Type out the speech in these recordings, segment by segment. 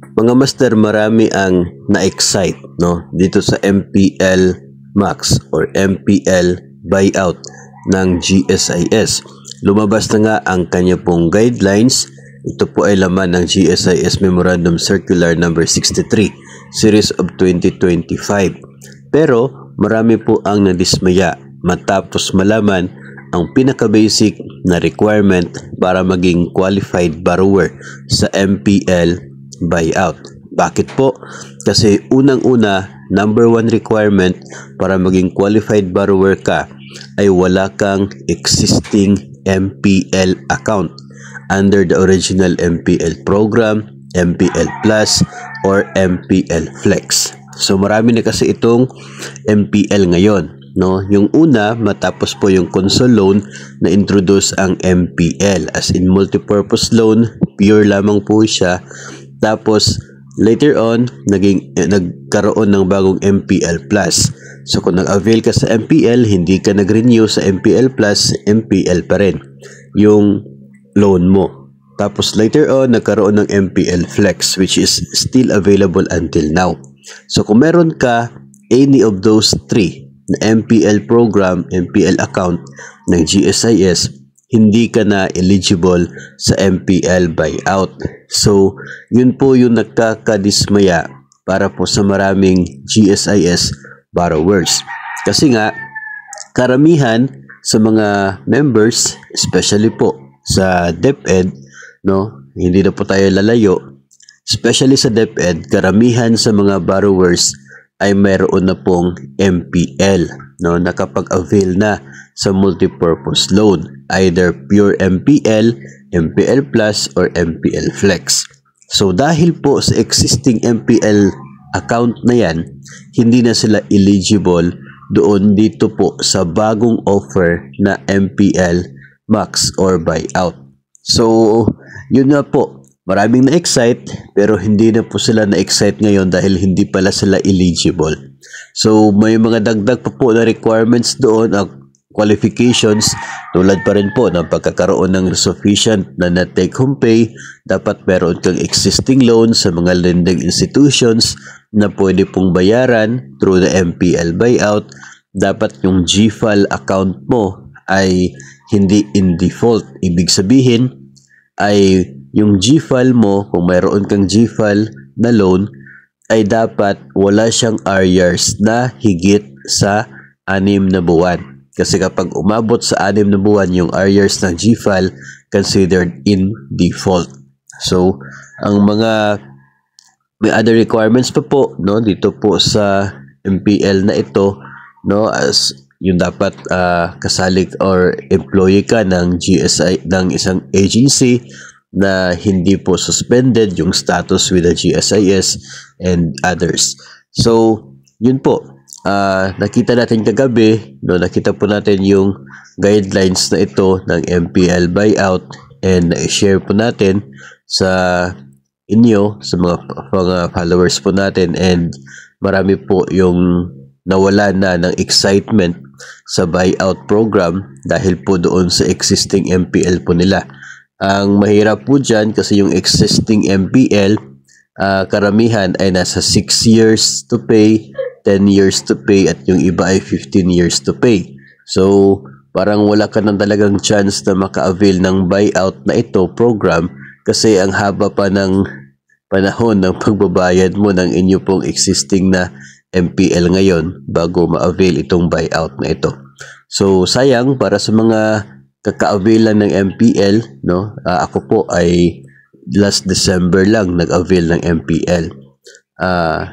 Mga master, marami ang na-excite no dito sa MPL Max or MPL buyout ng GSIS. Lumabas na nga ang kanya pong guidelines. Ito po ay laman ng GSIS Memorandum Circular number 63 series of 2025. Pero marami po ang nadismaya matapos malaman ang pinaka-basic na requirement para maging qualified borrower sa MPL buyout. Bakit po? Kasi unang-una, number one requirement para maging qualified borrower ka ay wala kang existing MPL account under the original MPL program, MPL Plus, or MPL Flex. So marami na kasi itong MPL ngayon. No, yung una, matapos po yung console loan, na introduce ang MPL as in multipurpose loan, pure lamang po siya. Tapos later on nagkaroon ng bagong MPL Plus. So kung nag-avail ka sa MPL, hindi ka nag-renew sa MPL Plus, MPL pa rin yung loan mo. Tapos later on nagkaroon ng MPL Flex, which is still available until now. So kung meron ka any of those three na MPL program, MPL account ng GSIS, hindi ka na eligible sa MPL buyout. So, yun po yung nagkakadismaya para po sa maraming GSIS borrowers. Kasi nga, karamihan sa mga members, especially po sa DepEd, no, hindi na po tayo lalayo, especially sa DepEd, karamihan sa mga borrowers ay mayroon na pong MPL, no, nakapag-avail na sa multipurpose loan, either pure MPL, MPL Plus, or MPL Flex. So dahil po sa existing MPL account na yan, hindi na sila eligible doon dito po sa bagong offer na MPL Max or buyout. So yun na po, maraming na-excite pero hindi na po sila na-excite ngayon dahil hindi pala sila eligible. So may mga dagdag pa po na requirements doon, qualifications, tulad pa rin po ng pagkakaroon ng sufficient na net take home pay. Dapat meron kang existing loan sa mga lending institutions na pwede pong bayaran through the MPL buyout. Dapat yung GFAL account mo ay hindi in default. Ibig sabihin ay yung GFAL mo, kung mayroon kang GFAL na loan, ay dapat wala siyang arrears na higit sa 6 na buwan. Kasi kapag umabot sa 6 na buwan yung arrears ng GFAL, considered in default. So, ang mga may other requirements pa po, no, dito po sa MPL na ito, no, as yung dapat kasali or employee ka ng GSI, ng isang agency na hindi po suspended yung status with the GSIS and others. So, yun po. Nakita natin kagabi, no, nakita po natin yung guidelines na ito ng MPL buyout and i-share po natin sa inyo, sa mga followers po natin, and marami po yung nawala na ng excitement sa buyout program dahil po doon sa existing MPL po nila. Ang mahirap po dyan kasi yung existing MPL, karamihan ay nasa 6 years to pay, 10 years to pay, at yung iba ay 15 years to pay. So, parang wala ka nang talagang chance na maka-avail ng buyout na ito program kasi ang haba pa ng panahon ng pagbabayad mo ng inyo pong existing na MPL ngayon bago ma-avail itong buyout na ito. So, sayang para sa mga kaka-availan ng MPL, no? Ako po ay last December lang nag-avail ng MPL.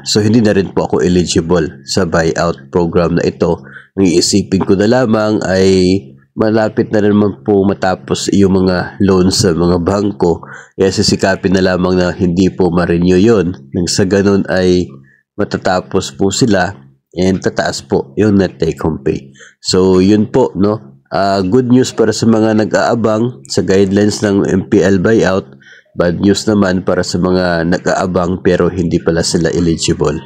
So hindi na rin po ako eligible sa buyout program na ito. Ang iisipin ko na lamang ay malapit na naman po matapos yung mga loans sa mga bangko. Kaya sisikapin na lamang na hindi po ma-renew yun. Nang sa ganun ay matatapos po sila and tataas po yung net take home pay. So yun po, no? Good news para sa mga nag-aabang sa guidelines ng MPL buyout. Bad news naman para sa mga nag-aabang pero hindi pala sila eligible.